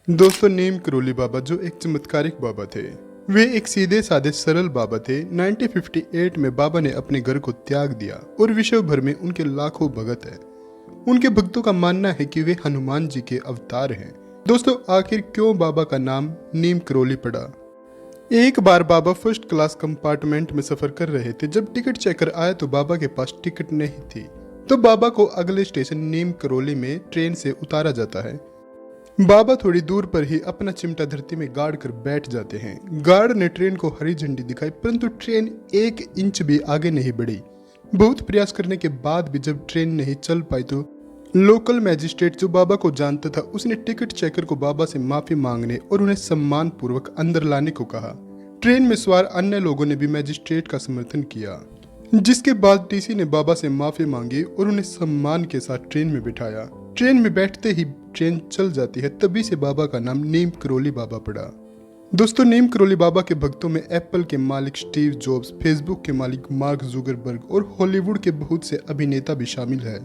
दोस्तों, नीम करोली बाबा जो एक चमत्कारिक बाबा थे। वे एक सीधे साधे सरल बाबा थे। 1958 में बाबा ने अपने घर को त्याग दिया और विश्व भर में उनके लाखों भगत हैं। उनके भक्तों का मानना है कि वे हनुमान जी के अवतार हैं। दोस्तों, आखिर क्यों बाबा का नाम नीम करोली पड़ा? एक बार बाबा फर्स्ट क्लास कंपार्टमेंट में सफर कर रहे थे। जब टिकट चेकर आया तो बाबा के पास टिकट नहीं थी, तो बाबा को अगले स्टेशन नीम करोली में ट्रेन से उतारा जाता है। बाबा थोड़ी दूर पर ही अपना चिमटा धरती में गाड़ कर बैठ जाते हैं। गार्ड ने ट्रेन को हरी झंडी दिखाई, परंतु ट्रेन 1 इंच भी आगे नहीं बढ़ी। बहुत प्रयास करने के बाद भी जब ट्रेन नहीं चल पाई तो लोकल मैजिस्ट्रेट जो बाबा को जानता था, उसने टिकट चेकर को बाबा से माफी मांगने और उन्हें सम्मान पूर्वक अंदर लाने को कहा। ट्रेन में सवार अन्य लोगों ने भी मैजिस्ट्रेट का समर्थन किया, जिसके बाद टीसी ने बाबा से माफी मांगी और उन्हें सम्मान के साथ ट्रेन में बिठाया। ट्रेन में बैठते ही ट्रेन चल जाती है। तभी से बाबा का नाम नीम करोली बाबा पड़ा। दोस्तों, नीम करोली बाबा के भक्तों में एप्पल के मालिक स्टीव जॉब्स, फेसबुक के मालिक मार्क जुकरबर्ग और हॉलीवुड के बहुत से अभिनेता भी शामिल है।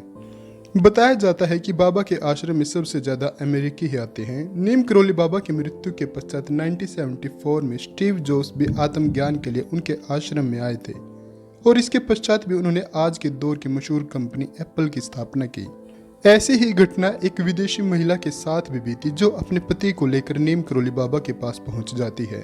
बताया जाता है कि बाबा के आश्रम में सबसे ज्यादा अमेरिकी ही आते हैं। नीम करोली बाबा की मृत्यु के पश्चात 1974 में स्टीव जॉब्स भी आत्मज्ञान के लिए उनके आश्रम में आए थे और इसके पश्चात भी उन्होंने आज के दौर की मशहूर कंपनी एप्पल की स्थापना की। ऐसी ही घटना एक विदेशी महिला के साथ भी बीती, जो अपने पति को लेकर नीम करोली बाबा के पास पहुंच जाती है।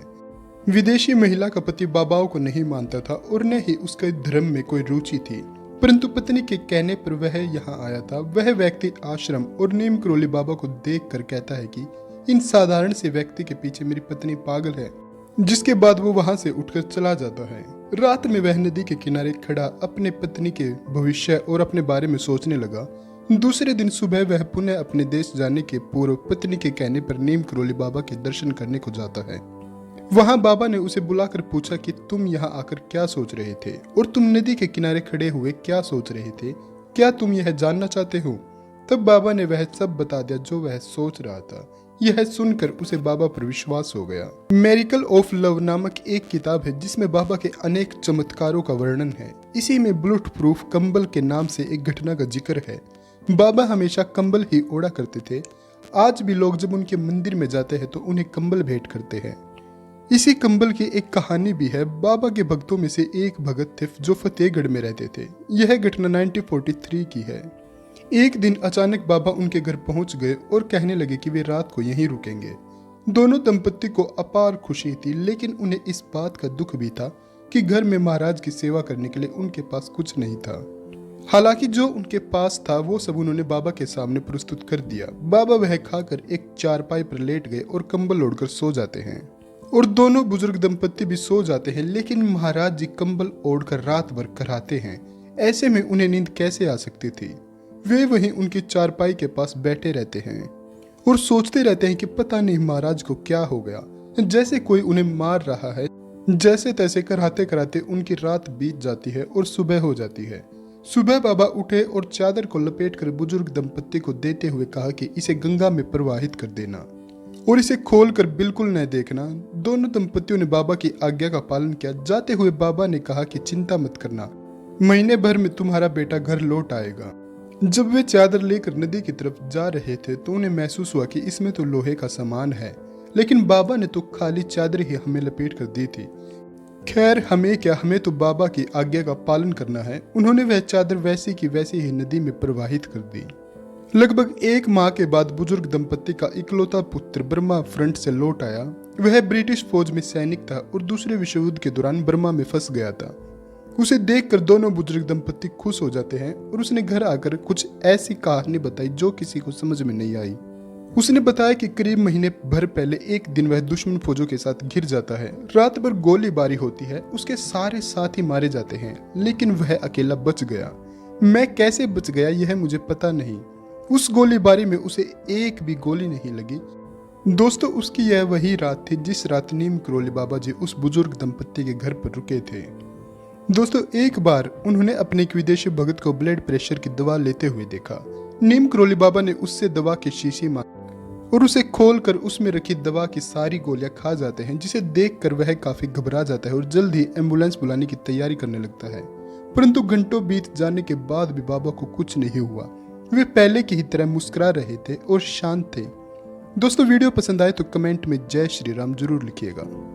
विदेशी महिला का पति बाबाओं को नहीं मानता था और न ही उसके धर्म में कोई रुचि थी, परंतु पत्नी के कहने पर वह यहाँ आया था। वह व्यक्ति आश्रम और नीम करोली बाबा को देखकर कहता है कि इन साधारण से व्यक्ति के पीछे मेरी पत्नी पागल है, जिसके बाद वो वहां से उठकर चला जाता है। रात में वह नदी के किनारे खड़ा अपने पत्नी के भविष्य और अपने बारे में सोचने लगा। दूसरे दिन सुबह वह पुनः अपने देश जाने के पूर्व पत्नी के कहने पर नीम करोली बाबा के दर्शन करने को जाता है। वहां बाबा ने उसे बुलाकर पूछा कि तुम यहाँ आकर क्या सोच रहे थे और तुम नदी के किनारे खड़े हुए क्या सोच रहे थे, क्या तुम यह जानना चाहते हो? तब बाबा ने वह सब बता दिया जो वह सोच रहा था। यह सुनकर उसे बाबा पर विश्वास हो गया। मेरिकल ऑफ लव नामक एक किताब है जिसमें बाबा के अनेक चमत्कारों का वर्णन है। इसी में बुलेट प्रूफ कंबल के नाम से एक घटना का जिक्र है। बाबा हमेशा कंबल ही ओढ़ा करते थे। आज भी लोग जब उनके मंदिर में जाते हैं तो उन्हें कंबल भेंट करते हैं। इसी कंबल की एक कहानी भी है। बाबा के भक्तों में से एक भगत थे जो फतेहगढ़ में रहते थे। यह घटना 1943 की है। एक दिन अचानक बाबा उनके घर पहुंच गए और कहने लगे कि वे रात को यहीं रुकेंगे। दोनों दंपत्ति को अपार खुशी थी, लेकिन उन्हें इस बात का दुख भी था कि घर में महाराज की सेवा करने के लिए उनके पास कुछ नहीं था। हालांकि जो उनके पास था वो सब उन्होंने बाबा के सामने प्रस्तुत कर दिया। बाबा वह खाकर एक चारपाई पर लेट गए और कंबल ओढ़कर सो जाते हैं और दोनों बुजुर्ग दंपत्ति भी सो जाते हैं, लेकिन महाराज जी कंबल ओढ़कर रात भर कराते हैं। ऐसे में उन्हें नींद कैसे आ सकती थी? वे वहीं उनकी चारपाई के पास बैठे रहते हैं और सोचते रहते हैं कि पता नहीं महाराज को क्या हो गया, जैसे कोई उन्हें मार रहा है। जैसे तैसे कराते कराते उनकी रात बीत जाती है और सुबह हो जाती है। सुबह बाबा उठे और चादर को लपेटकर बुजुर्ग दंपत्ति को देते हुए कहा कि इसे गंगा में प्रवाहित कर देना और इसे खोलकर बिल्कुल न देखना। दोनों दंपत्तियों ने बाबा की आज्ञा का पालन किया। जाते हुए बाबा ने कहा कि चिंता मत करना, महीने भर में तुम्हारा बेटा घर लौट आएगा। जब वे चादर लेकर नदी की तरफ जा रहे थे तो उन्हें महसूस हुआ कि इसमें तो लोहे का सामान है, लेकिन बाबा ने तो खाली चादर ही हमें लपेट कर दी थी। खैर, हमें क्या, हमें तो बाबा की आज्ञा का पालन करना है। उन्होंने वह चादर वैसी की वैसी ही नदी में प्रवाहित कर दी। लगभग 1 माह के बाद बुजुर्ग दंपत्ति का इकलौता पुत्र बर्मा फ्रंट से लौट आया। वह ब्रिटिश फौज में सैनिक था और दूसरे विश्व युद्ध के दौरान बर्मा में फंस गया था। उसे देखकर दोनों बुजुर्ग दंपत्ति खुश हो जाते हैं और उसने घर आकर कुछ ऐसी कहानी बताई जो किसी को समझ में नहीं आई। उसने बताया कि करीब महीने भर पहले एक दिन वह दुश्मन फौजों के साथ घिर जाता है। रात भर गोलीबारी होती है, उसके सारे साथी मारे जाते हैं, लेकिन वह अकेला बच गया। मैं कैसे बच गया यह मुझे पता नहीं। उस गोलीबारी में उसे एक भी गोली नहीं लगी। दोस्तों, उसकी यह वही रात थी जिस रात नीम करोली बाबा जी उस बुजुर्ग दंपत्ति के घर पर रुके थे। दोस्तों, एक बार उन्होंने अपने एक विदेशी भगत को ब्लड प्रेशर की दवा लेते हुए देखा। नीम करोली बाबा ने उससे दवा की शीशी मांगी और उसे खोलकर उसमें रखी दवा की सारी गोलियां खा जाते हैं, जिसे देखकर वह काफी घबरा जाता है और जल्द ही एम्बुलेंस बुलाने की तैयारी करने लगता है। परंतु घंटों बीत जाने के बाद भी बाबा को कुछ नहीं हुआ। वे पहले की ही तरह मुस्कुरा रहे थे और शांत थे। दोस्तों वीडियो पसंद आए तो कमेंट में जय श्री राम जरूर लिखिएगा।